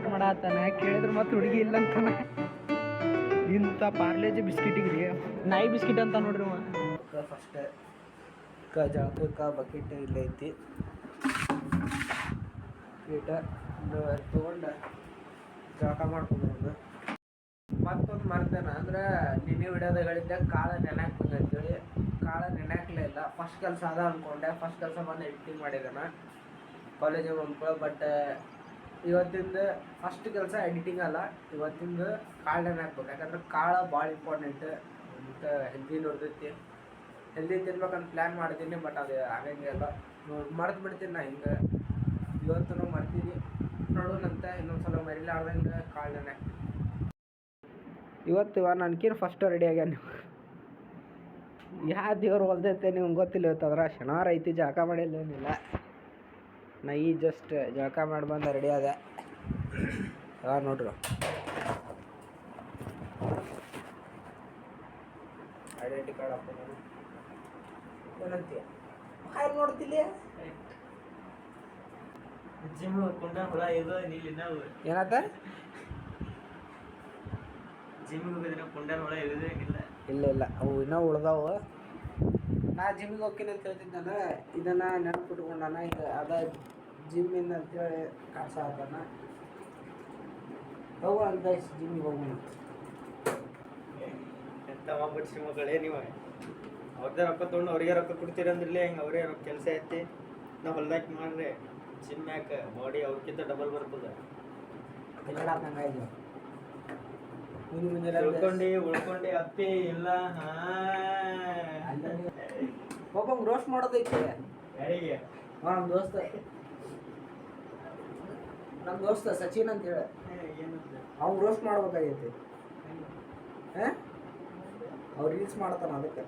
Start ಮಾಡತ್ತಾನ ಕೇಳಿದ್ರೆ ಮತ್ತೆ ಹುಡುಗಿ ಇಲ್ಲ ಅಂತಾನ. ಇಂಥ ಪಾರ್ಲೇಜಿ ಬಿಸ್ಕಿಟಿಗೆ ರೀ ನಾಯಿ ಬಿಸ್ಕಿಟ್ ಅಂತ ನೋಡ್ರಿ ಫಸ್ಟ್ ಜಳಕಕ್ಕೆ ಬಕೆಟ್ ಇಲ್ಲೇ ಐತಿ ಈಟ ತೊಗೊಂಡು ಜಳಕ ಮಾಡ್ಕೊಂಡು ಮತ್ತೊಂದು ಮರ್ತೇನೆ ಅಂದ್ರೆ ನಿನ್ನೆ ವಿಡಿಯೋದಾಗಳಿದ್ದ ಕಾಳ ನೆನಾಕ್ಬೇಕಂತೇಳಿ ಕಾಳ ನೆನಾಕ್ಲೇ ಇಲ್ಲ. ಫಸ್ಟ್ ಕೆಲಸ ಅದ ಅಂದ್ಕೊಂಡೆ. ಫಸ್ಟ್ ಕೆಲಸ ಬಂದು ಎಡಿಟಿಂಗ್ ಮಾಡಿದ್ದಾನ ಕಾಲೇಜಿಗೆ ಬಂದ್ಕೊಳ್ಳೋ. ಬಟ್ ಇವತ್ತಿಂದ ಫಸ್ಟ್ ಕೆಲಸ ಎಡಿಟಿಂಗ್ ಅಲ್ಲ, ಇವತ್ತಿಂದ ಕಾಳು ನೆನಾಕ್ಬೇಕು. ಯಾಕಂದ್ರೆ ಕಾಳು ಭಾಳ ಇಂಪಾರ್ಟೆಂಟ್ ಮತ್ತು ಹೆಲ್ದಿ ನೋಡ್ತೈತಿ. ಹೆಲ್ದಿ ತಿನ್ಬೇಕಂತ ಪ್ಲ್ಯಾನ್ ಮಾಡಿದ್ದೀನಿ, ಬಟ್ ಅದು ಆಗಂಗೆ ಇಲ್ಲ. ಮರ್ತು ಬಿಡ್ತೀನಿ ನಾ ಹಿಂಗೆ. ಇವತ್ತು ಮರ್ತೀನಿ ನೋಡೋಣಂತೆ. ಇನ್ನೊಂದು ಸಲ ಮರಿಲಾರ್ದಂಗೆ ಕಾಳು ನೆನಾಕ್ತೀನಿ. ಇವತ್ತು ನನಗೇನು ಫಸ್ಟ್ ರೆಡಿ ಆಗ್ಯಾನ. ಯಾವ ದೇವ್ರು ಹೊಲ್ದೈತೆ ನಿಮ್ಗೆ ಗೊತ್ತಿಲ್ಲ. ಇವತ್ತು ಅದ್ರ ಶನಿವಾರ ಐತಿ, ಜಳಕ ಮಾಡಿಲ್ಲ ಏನಿಲ್ಲ. ನಾ ಈ ಜಸ್ಟ್ ಜಳಕ ಮಾಡಿ ಬಂದು ರೆಡಿ ಆದ ನೋಡ್ರಿ. ಐಡೆಂಟಿ ಕಾರ್ಡ್ ಹಾಕ್ತೀನಿ ನಾನು. ಏನಂತೀಯ ನೋಡ್ತಿಲ್ಲ ಏನತ್ತ ಇಲ್ಲ ಇಲ್ಲ ಅವು ಇನ್ನೂ ಉಳ್ದಾವು. ನಾ ಜಿಮ್ಮಿಗೆ ಹೋಗ್ತೀನಿ ಅಂತ ಹೇಳ್ತಿದ್ದಾನ. ಇದನ್ನು ನೆನಪಿಟ್ಕೊಂಡಾನ. ಈಗ ಅದ ಜಿಮ್ಮಿಂದ ಅಂತೇಳಿ ಕಾಸ ಹಾಕೋಣ. ಹೋಗೋಣ ಗೈಸ್, ಜಿಮ್ಮಿಗೆ ಹೋಗೋಣ. ಎಂತ ಮಾಡ್ಬಿಡ್ಸಿ ಮಗಳೇ ನೀವು. ಅವ್ರದ್ದೇ ರೊಕ್ಕ ತೊಗೊಂಡು ಅವ್ರಿಗೆ ರೊಕ್ಕ ಕೊಡ್ತೀರಿ ಅಂದ್ರಲಿ ಹೆಂಗೆ ಅವರೇ ರೊಕ್ಕ ಕೆಲಸ ಐತಿ. ನಾವು ಹೊಲ್ದಾಕಿ ಮಾಡ್ರಿ ಜಿಮ್ ಯಾಕೆ ಬಾಡಿ ಅವ್ರಕ್ಕಿಂತ ಡಬಲ್ ಬರ್ತದೆ. ಉಳ್ಕೊಂಡು ಅಪ್ಪಿ ಇಲ್ಲ. ಒಬ್ಬ ರೋಸ್ಟ್ ಮಾಡೋದೈತಿ ಯಾರಿಗೆ? ನಮ್ಮ ದೋಸ್ತ ಸಚಿನ್ ಅಂತ ಹೇಳಿ ಅವ್ನು ರೋಸ್ಟ್ ಮಾಡ್ಬೇಕಾಗೈತಿ. ಅವ್ರು ರೀಲ್ಸ್ ಮಾಡ್ತಾನ ಅದಕ್ಕೆ.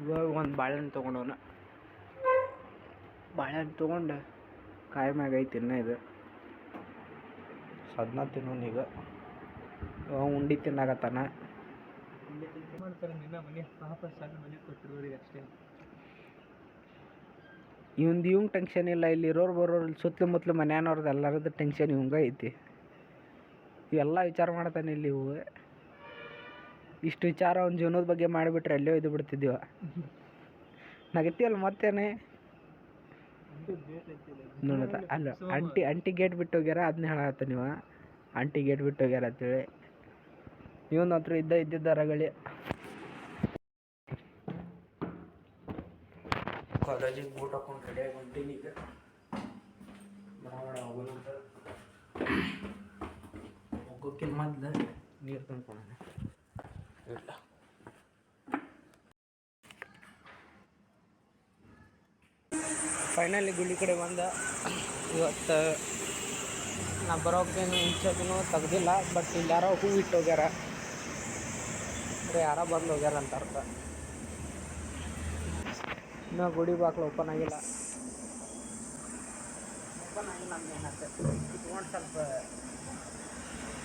ಇವಾಗ ಒಂದು ಬಾಳೆಹಣ್ಣು ತೊಗೊಂಡವನ. ಬಾಳೆಹಣ್ಣು ತೊಗೊಂಡು ಕಾಯಿ ಮ್ಯಾಗ ಐತಿ ಇನ್ನೂ ಇದು ಸದ್ನ ತಿನ್ನೋನು. ಈಗ ಉಂಡಿ ತಿನ್ನಾಗತ್ತಾನ. ಇವಂಗೆ ಟೆನ್ಷನ್ ಇಲ್ಲ. ಇಲ್ಲಿ ಇರೋರು ಬರೋರು ಸುತ್ತಲೂ ಮುತ್ತಲು ಮನೆಯವ್ರದ್ದು ಎಲ್ಲರದ್ದು ಟೆನ್ಷನ್ ಇವಂಗ ಐತಿ. ಇವೆಲ್ಲ ವಿಚಾರ ಮಾಡ್ತಾನೆ ಇಲ್ಲಿ. ಇವು ಇಷ್ಟು ವಿಚಾರ ಅವ್ನ ಜೀವನದ ಬಗ್ಗೆ ಮಾಡಿಬಿಟ್ರೆ ಅಲ್ಲೇ ಇದು ಬಿಡ್ತಿದ್ದೀವ. ನಗತಿಯಲ್ಲ ಮತ್ತೇನೆ ನೋಡತ್ತ. ಅಲ್ಲ ಅಂಟಿ ಗೇಟ್ ಬಿಟ್ಟು ಹೋಗ್ಯಾರ, ಅದನ್ನ ಹೇಳತ್ತ ನೀವು. ಅಂಟಿ ಗೇಟ್ ಬಿಟ್ಟು ಹೋಗ್ಯಾರ ಅಂತೇಳಿ ಇವನ್ ಹತ್ರ ಇದ್ದಿದ್ದ ರಗಳಿ. ಕಾಲೇಜಿಗೆ ಬೂಟ್ ಹಾಕೊಂಡು ರೆಡಿಯಾಗಿ ಹೊಂಟೀನಿ. ಈಗ ಹೋಗೋಕ್ಕಿಂತ ಮೊದಲು ನೀರು ತಂದ್ಕೊಳ್ಳೋಣ. ಇಲ್ಲ ಫೈನಲಿ ಗುಳ್ಳಿ ಕಡೆ ಬಂದ. ಇವತ್ತು ನಾ ಬರೋಕ್ಕೇನು ಇಂಚೂ ತೆಗ್ದಿಲ್ಲ. ಬಟ್ ಇಲ್ಲಿ ಯಾರೋ ಹೂ ಇಟ್ಟು ಹೋಗ್ಯಾರ. ಯಾರೋ ಬಂದು ಹೋಗ್ಯಾರ ಅಂತ ಅರ್ಥ. ಇನ್ನೂ ಗುಡಿ ಬಾಕ್ಲು ಓಪನ್ ಆಗಿಲ್ಲ. ಇಟ್ಕೊಂಡು ಸ್ವಲ್ಪ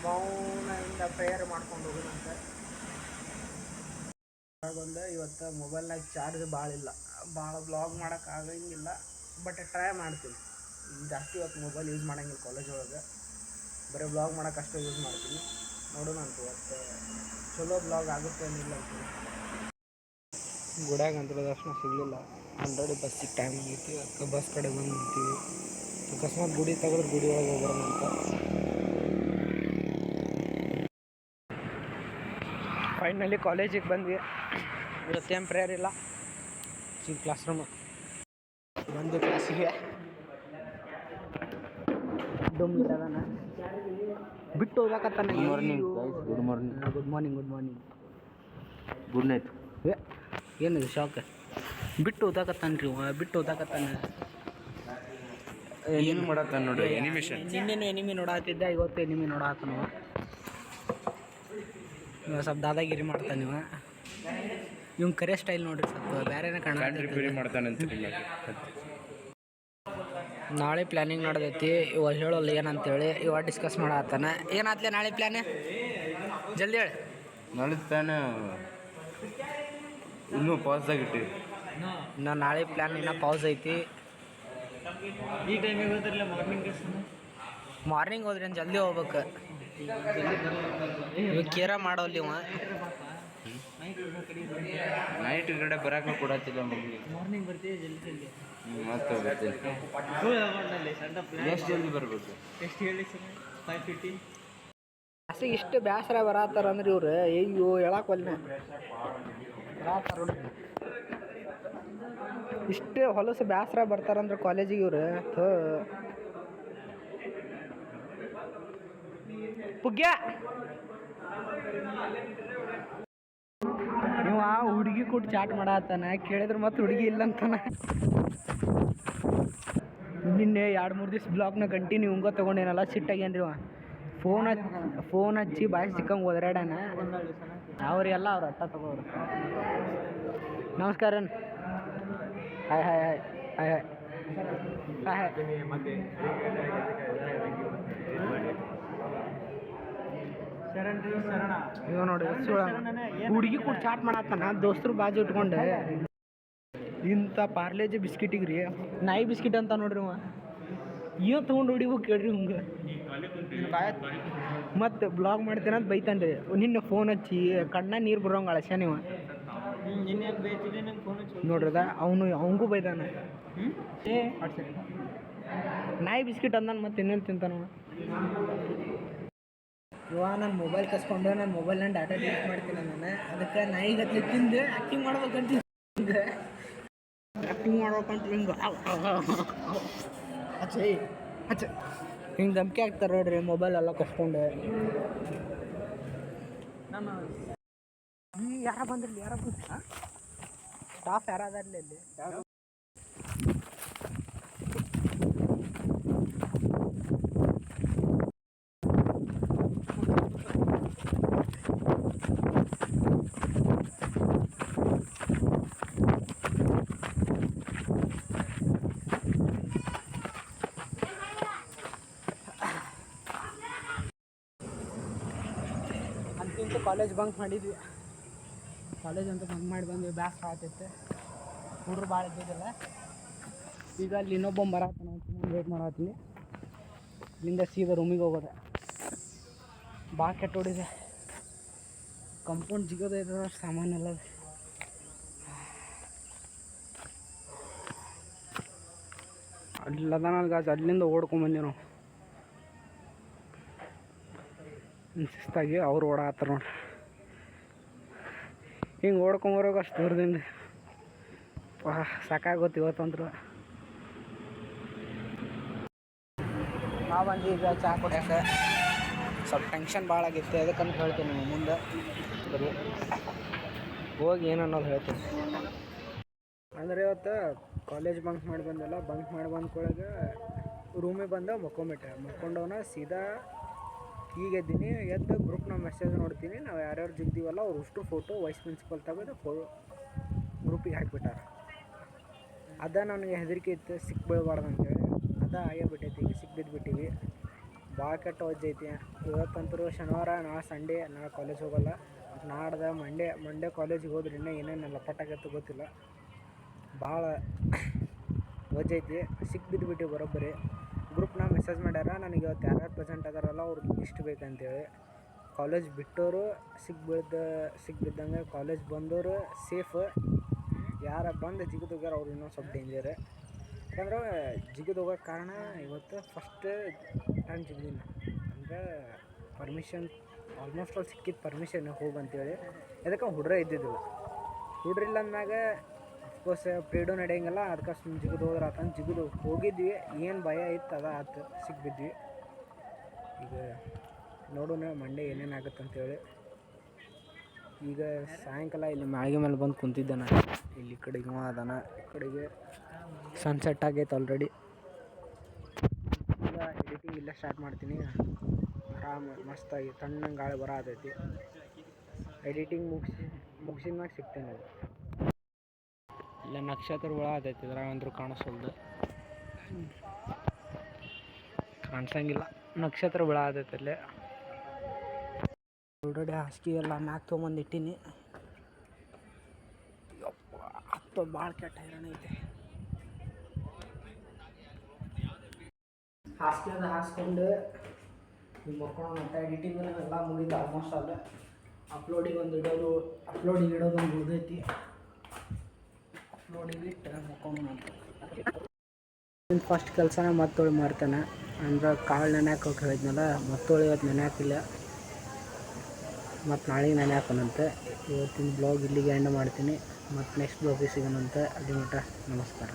ಮೌನದಿಂದ ಪ್ರೇಯರ್ ಮಾಡ್ಕೊಂಡು ಹೋಗೋಣಂತೆ. ಬಂದು ಇವತ್ತು ಮೊಬೈಲ್ನಾಗ ಚಾರ್ಜ್ ಭಾಳ ಇಲ್ಲ, ಭಾಳ ಬ್ಲಾಗ್ ಮಾಡೋಕೆ ಆಗಂಗಿಲ್ಲ. ಬಟ್ ಟ್ರೈ ಮಾಡ್ತೀನಿ. ಜಾಸ್ತಿ ಇವತ್ತು ಮೊಬೈಲ್ ಯೂಸ್ ಮಾಡೋಂಗಿಲ್ಲ. ಕಾಲೇಜ್ ಒಳಗೆ ಬರೀ ಬ್ಲಾಗ್ ಮಾಡೋಕೆ ಅಷ್ಟೇ ಯೂಸ್ ಮಾಡ್ತೀನಿ. ನೋಡೋಣ ಅಂತ ಇವತ್ತು ಚಲೋ ಬ್ಲಾಗ್ ಆಗುತ್ತೆ ಏನಿಲ್ಲ ಅಂತೀನಿ. ಗುಡ್ಯಾಗ ಅಂತ ದರ್ಶನ ಸಿಗಲಿಲ್ಲ. ಆಲ್ರೆಡಿ ಬಸ್ಸಿಗೆ ಟೈಮ್ ಆಗೈತಿ. ಅದಕ್ಕೆ ಬಸ್ ಕಡೆ ಬಂದು ನಿಂತೀವಿ. ಅಕಸ್ಮಾತ್ ಗುಡಿ ತೆಗೆದ್ರೆ ಗುಡಿ ಒಳಗೆ ಹೋಗೋಣ ಅಂತ. ಫೈನಲಿ ಕಾಲೇಜಿಗೆ ಬಂದ್ವಿ. ಇವತ್ತೇನು ಪ್ರೇಯರ್ ಇಲ್ಲ. ಈಗ ಕ್ಲಾಸ್ ರೂಮ್ ಬಂದು ಕ್ಲಾಸಿಗೆ ಡೊಮ್ಮಿದ್ದಾನ ಬಿಟ್ಟು ಹೋಗ್ಬೇಕತ್ತಾನೆ. Good morning. Good morning. Good morning. Good night. ಏನಿದೆ ಶಾಕ್? ಬಿಟ್ಟು ಓದಾಕತ್ತಾನ್ರಿ. ಬಿಟ್ಟು ಓದಾಕತ್ತಾನೆ. ಏನು ಮಾಡತ್ತಾನ ನೋಡ್ರಿ ಎನಿಮೇಷನ್. ನಿನ್ನೇನು ಎನಿಮಿ ನೋಡಾತಿದ್ದ, ಇವತ್ತು ಎನಿಮಿ ನೋಡಾತಾನ. ಇವ ಸ್ವಲ್ಪ ದಾದಾಗಿರಿ ಮಾಡ್ತಾನೆ. ಇವ್ ಕರೆ ಸ್ಟೈಲ್ ನೋಡ್ರಿ, ಸ್ವಲ್ಪ ಬೇರೆನೇ ಕಾಣ ಮಾಡ್ತಾನೆ ಅಂತ ನಾಳೆ ಪ್ಲ್ಯಾನಿಂಗ್ ನಡೆದೈತಿ ಇವಾಗ ಹೇಳೋಲ್ಲ ಏನಂತೇಳಿ ಇವಾಗ ಡಿಸ್ಕಸ್ ಮಾಡತ್ತಾನ. ಏನಾತ್ಲೆ ನಾಳೆ ಪ್ಲ್ಯಾನ್? ಜಲ್ದಿ ಹೇಳಿ. ನಾಳೆ ಪ್ಲ್ಯಾನ್ ಇನ್ನೂ ಪಾಸ್ದಾಗ ಇಟ್ಟಿವಿ. ನಾಳೆ ಪ್ಲ್ಯಾನ್ ಇನ್ನೂ ಪಾಸ್ ಐತಿ. ಈ ಟೈಮಿಗೆ ಹೋದ್ರಲ್ಲ ಮಾರ್ನಿಂಗ್ ಹೋದ್ರಿ ಜಲ್ದಿ ಹೋಗ್ಬೇಕು. ಇವಾಗ ಕೇರ ಮಾಡೋಲ್ಲ ಇವ. ನೈಟ್ ಕಡೆ ಬರೋಕೆ ಕೊಡತ್ತಿಲ್ಲ ಮಗನಿಗೆ. ಮಾರ್ನಿಂಗ್ ಬರ್ತೀವಿ ಜಲ್ದಿ ಮತ್ತೆ ಎಷ್ಟು ಜಲ್ದಿ ಬರಬೇಕು? ಎಷ್ಟು ಹೇಳಿ ಸರ್? 5:50. ಅಸೆ ಇಷ್ಟು ಬೇಸರ ಬರತ್ತಾರ ಅಂದ್ರೆ ಇವ್ರು ಅಯ್ಯೋ ಹೇಳಕ್ಕೆ ಒಲ್ಲೆ ಇಷ್ಟು ಹೊಲಸು ಬೇಸರ ಬರ್ತಾರಂದ್ರೆ ಕಾಲೇಜಿಗೆ ಇವ್ರು ಪುಗ್ಯ ನೀವು ಆ ಹುಡುಗಿ ಕೊಟ್ಟು ಚಾಟ್ ಮಾಡತ್ತಾನ. ಕೇಳಿದ್ರೆ ಮತ್ತೆ ಹುಡುಗಿ ಇಲ್ಲ ಅಂತಾನ. ನಿನ್ನೆ 2-3 ದಿವ್ಸ ಬ್ಲಾಗ್ನ ಕಂಟಿನ್ಯೂ ಹಿಂಗ ತೊಗೊಂಡೇನಲ್ಲ ಸಿಟ್ಟಾಗೇನ್ರಿ ಅವ. ಫೋನ್ ಹಚ್ಚಿ ಬಾಯಿ ಸಿಕ್ಕಂಗೆ ಒದರಾಡಣ. ಅವ್ರೆಲ್ಲ ಅವ್ರು ಅಟ್ಟ ತಗೋರು. ನಮಸ್ಕಾರ. Hi hi hi hi hi hi hi. ಇವ ನೋಡಿ ಹುಡುಗಿ ಕೂಡ ಚಾಟ್ ಮಾಡತ್ತಾನ. ದೋಸ್ತರು ಬಾಜು ಇಟ್ಕೊಂಡೆ ಇಂಥ ಪಾರ್ಲೇಜಿ ಬಿಸ್ಕಿಟಿಗೆ ರೀ ನಾಯಿ ಬಿಸ್ಕಿಟ್ ಅಂತ ನೋಡ್ರಿ ಅವ. ಏನು ತೊಗೊಂಡು ಹೊಡಿಬೇಕು ಕೇಳ್ರಿ ಹಿಂಗೆ. ಮತ್ತು ಬ್ಲಾಗ್ ಮಾಡ್ತೇನಂತ ಬೈತಾನ್ರಿ. ನಿನ್ನೆ ಫೋನ್ ಹಚ್ಚಿ ಕಣ್ಣ ನೀರು ಬರೋಂಗೆ ಅಳಸ್ಯ ನೀವು ನೋಡ್ರದ. ಅವನಿಗೂ ಬೈದಾನ. ನಾಯಿ ಬಿಸ್ಕಿಟ್ ಅಂದಾನ ಮತ್ತೆ ಇನ್ನೇನು ತಿಂತಾನವ. ಇವಾಗ ನನ್ನ ಮೊಬೈಲ್ ಕಸ್ಕೊಂಡು ನನ್ನ ಮೊಬೈಲ್ನ ಡಾಟಾ ಡಿಲೀಟ್ ಮಾಡ್ತೀನಿ ನಾನು. ಅದಕ್ಕೆ ನಾಯಿಗತ್ಲೆ ತಿಂದು ಆ್ಯಕ್ಟಿಂಗ್ ಮಾಡ್ಬೇಕಂತ ಹಿಂಗೆ ಆ್ಯಕ್ಟಿಂಗ್ ಮಾಡ್ಬೇಕಂತ ಹಿಂಗೆ ಹಿಂಗೆ ಧಮ್ಕಿ ಹಾಕ್ತಾರೆ ನೋಡ್ರಿ ಮೊಬೈಲ್ ಎಲ್ಲ ಕಸ್ಕೊಂಡು. ಯಾರ ಬಂದ್ರಲ್ಲಿ ಸ್ಟಾಫ್ ಯಾರಾದ್ರಲ್ಲಿ ಅಲ್ಲಿ ಅಂತೂ ಕಾಲೇಜ್ ಬಂಕ್ ಮಾಡಿದ್ವಿ. ಕಾಲೇಜ್ ಅಂತ ಬಂಕ್ ಮಾಡಿ ಬಂದ್ವಿ. ಬ್ಯಾಸ್ರ ಆಗ್ತೈತೆ. ಹುಡ್ರು ಭಾಳ ಇದ್ದಿದ್ದಿಲ್ಲ. ಈಗ ಅಲ್ಲಿ ಇನ್ನೊಬ್ಬ ಬರತ್ತಾನ ಅಂತ ವೇಟ್ ಮಾಡತ್ತೀನಿ. ಇಲ್ಲಿಂದ ಸೀದಾ ರೂಮಿಗೆ ಹೋಗೋದೆ. ಭಾಳ ಕೆಟ್ಟ ಹೊಡಿದೆ. ಕಂಪೌಂಡ್ ಜಿಗೋದೈತೆ ಸಾಮಾನೆಲ್ಲ. ಅಲ್ಲದಾನ ಗಾಜ್ ಅಲ್ಲಿಂದ ಓಡ್ಕೊಂಬಂದೀವಿ ನಾವು. ಶಿಸ್ತಾಗಿ ಅವ್ರು ಓಡಾತ್ತಾರ ನೋಡ್ರಿ. ಹಿಂಗೆ ಓಡ್ಕೊಂಬರೋಕೆ ಅಷ್ಟು ದೂರದಿಂದ ಸಾಕಾಗೋತ್ತು ಇವತ್ತಂದ್ರು. ನಾವು ಬಂದು ಈಗ ಚಹಾ ಕುಡಿಯೋಕೆ ಸ್ವಲ್ಪ ಟೆನ್ಷನ್ ಭಾಳ ಆಗಿತ್ತು. ಅದಕ್ಕಂತ ಹೇಳ್ತೀನಿ ನೀವು ಮುಂದೆ ಬರೀ ಹೋಗಿ ಏನು ಅನ್ನೋದು ಹೇಳ್ತೀನಿ. ಅಂದರೆ ಇವತ್ತು ಕಾಲೇಜ್ ಬಂಕ್ ಮಾಡಿ ಬಂದಲ್ಲ. ಬಂಕ್ ಮಾಡಿ ಬಂದ್ಕೊಳಗೆ ರೂಮಿಗೆ ಬಂದ ಮಕ್ಕೊಂಡವನ ಸೀದಾ ಈಗ ಎದ್ದೀನಿ. ಎದ್ದು ಗ್ರೂಪ್ನ ಮೆಸೇಜ್ ನೋಡ್ತೀನಿ. ನಾವು ಯಾರ್ಯಾರು ಜಿಗ್ದೀವಲ್ಲ ಅವ್ರು ಅಷ್ಟು ಫೋಟೋ ವೈಸ್ ಪ್ರಿನ್ಸಿಪಲ್ ತೆಗೆದು ಗ್ರೂಪಿಗೆ ಹಾಕಿಬಿಟ್ಟಾರ. ಅದ ನನಗೆ ಹೆದರಿಕೆ ಇತ್ತು ಸಿಕ್ಬೀಳ್ಬಾರ್ದು ಅಂತೇಳಿ. ಅದ ಆಗ್ಯಾಬಿಟ್ಟೈತಿ. ಈಗ ಸಿಕ್ಬಿದ್ದುಬಿಟ್ಟಿವಿ. ಭಾಳ ಕೆಟ್ಟ ವಜ್ಜೈತಿ. ಇವತ್ತಂತರೂ ಶನಿವಾರ, ನಾಳೆ ಸಂಡೇ, ನಾಳೆ ಕಾಲೇಜ್ ಹೋಗೋಲ್ಲ. ನಾಡ್ದು ಮಂಡೇ ಕಾಲೇಜಿಗೆ ಹೋದ್ರೆ ಇನ್ನೂ ಏನೇನು ಲಪಟಾಗತ್ತೆ ಗೊತ್ತಿಲ್ಲ. ಭಾಳ ವಜ್ಜೈತಿ. ಸಿಕ್ಬಿದ್ದುಬಿಟ್ಟು ಬರೋಬ್ಬರಿ. ಗ್ರೂಪ್ನ ಮೆಸೇಜ್ ಮಾಡ್ಯಾರ ನನಗೆ ಇವತ್ತು ಯಾರ್ಯಾರು ಪ್ರೆಸೆಂಟ್ ಅದಾರಲ್ಲ ಅವ್ರಿಗೆ ಲಿಸ್ಟ್ ಬೇಕಂತೇಳಿ. ಕಾಲೇಜ್ ಬಿಟ್ಟವರು ಸಿಕ್ಬಿದ್ದಂಗೆ, ಕಾಲೇಜ್ ಬಂದವರು ಸೇಫ್. ಯಾರು ಬಂದು ಜಿಗಿದು ಹೋಗ್ಯಾರ ಅವ್ರು ಇನ್ನೊಂದು ಸ್ವಲ್ಪ ಡೇಂಜರ್. ಯಾಕಂದ್ರೆ ಜಿಗಿದು ಹೋಗೋಕ್ಕೆ ಕಾರಣ ಇವತ್ತು ಫಸ್ಟ್ ಟೈಮ್ ಜಿಗಿದಿನ. ಅಂದರೆ ಪರ್ಮಿಷನ್ ಆಲ್ಮೋಸ್ಟ್ ಅಲ್ಲಿ ಸಿಕ್ಕಿದ್ದು ಪರ್ಮಿಷನ್ ಹೋಗಂತೇಳಿ. ಅದಕ್ಕೆ ಹುಡ್ರೆ ಇದ್ದಿದ್ದಿಲ್ಲ. ಹುಡ್ರಿಲ್ಲ ಅಂದಾಗ ಅಫ್ಕೋರ್ಸ್ ಪ್ರೀಡು ನಡೆಯಂಗಿಲ್ಲ. ಅದಕ್ಕೆ ಸುಮ್ಮನೆ ಜಿಗಿದು ಹೋದ್ರೆ ಆತಂದು ಜಿಗಿದು ಹೋಗಿದ್ವಿ. ಏನು ಭಯ ಇತ್ತು ಅದ ಆತು. ಸಿಕ್ಬಿದ್ವಿ. ಈಗ ನೋಡೋಣ ಮಂಡೇ ಏನೇನಾಗುತ್ತೆ ಅಂತೇಳಿ. ಈಗ ಸಾಯಂಕಾಲ ಇಲ್ಲಿ ಮಾಳಿಗೆ ಮೇಲೆ ಬಂದು ಕುಂತಿದ್ದೆ ನಾನು. ಇಲ್ಲಿ ಈ ಕಡೆಗೆ ಅದಾನ. ಈ ಕಡೆಗೆ ಸನ್ಸೆಟ್ ಆಗೈತೆ ಆಲ್ರೆಡಿ. ಈಗ ಎಡಿಟಿಂಗ್ ಇಲ್ಲೇ ಸ್ಟಾರ್ಟ್ ಮಾಡ್ತೀನಿ. ಆರಾಮ ಮಸ್ತಾಗಿ ತಣ್ಣಗೆ ಗಾಳಿ ಬರತೈತಿ. ಎಡಿಟಿಂಗ್ ಮುಗಿಸಿದ ಮ್ಯಾಗ ಸಿಗ್ತೇನೆ. ಇಲ್ಲ ನಕ್ಷತ್ರಗಳು ಆತೈತಿ. ಇದ್ರಾಗ ಅಂದ್ರೂ ಕಾಣಿಸೋಲ್ದು. ಕಾಣಿಸಂಗಿಲ್ಲ, ನಕ್ಷತ್ರ ಬೀಳಾತೈತೆ ಅಲ್ಲೇ. ಆಲ್ರೆಡಿ ಹಾಸಿಗೆ ಎಲ್ಲ ಮ್ಯಾಕ್ ತೊಗೊಂಬಂದು ಇಟ್ಟೀನಿ. ಹತ್ತು ಭಾಳ ಕೆಟ್ಟ ಹೈರಾಣ ಐತೆ. ಹಾಸಿಗೆ ಹಾಸ್ಕೊಂಡು ಮಕ್ಕಳು ಮತ್ತು ಎಡಿಟಿಂಗ್ ಎಲ್ಲ ಮುಗಿದು ಆಲ್ಮೋಸ್ಟ್ ಅಲ್ಲ. ಅಪ್ಲೋಡಿಗೆ ಇಡೋದು ಒಂದು ಉಳಿದೈತಿ. ಅಪ್ಲೋಡಿಗೆ ಇಟ್ಟು ಮಕ್ಕೊಂಡು ಫಸ್ಟ್ ಕೆಲಸನ ಮತ್ತೊಳಿ ಮಾಡ್ತಾನೆ. ಅಂದ್ರೆ ಕಾಳು ನೆನೆ ಹಾಕೋಕೆ ಹೇಳಿದ್ನಲ್ಲ, ಮತ್ತೊಳಿ ಇವತ್ತು ನೆನೆ ಹಾಕಿಲ್ಲ, ಮತ್ತು ನಾಳೆಗೆ ನೆನೆ ಹಾಕೋಣಂತೆ. ಇವತ್ತಿನ ಬ್ಲಾಗ್ ಇಲ್ಲಿಗೆ ಎಂಡ್ ಮಾಡ್ತೀನಿ. ಮತ್ತು ನೆಕ್ಸ್ಟ್ ಬ್ಲಾಗಿಗೆ ಸಿಗೋಣಂತೆ. ಅಲ್ಲಿ ಮಟ್ಟ ನಮಸ್ಕಾರ.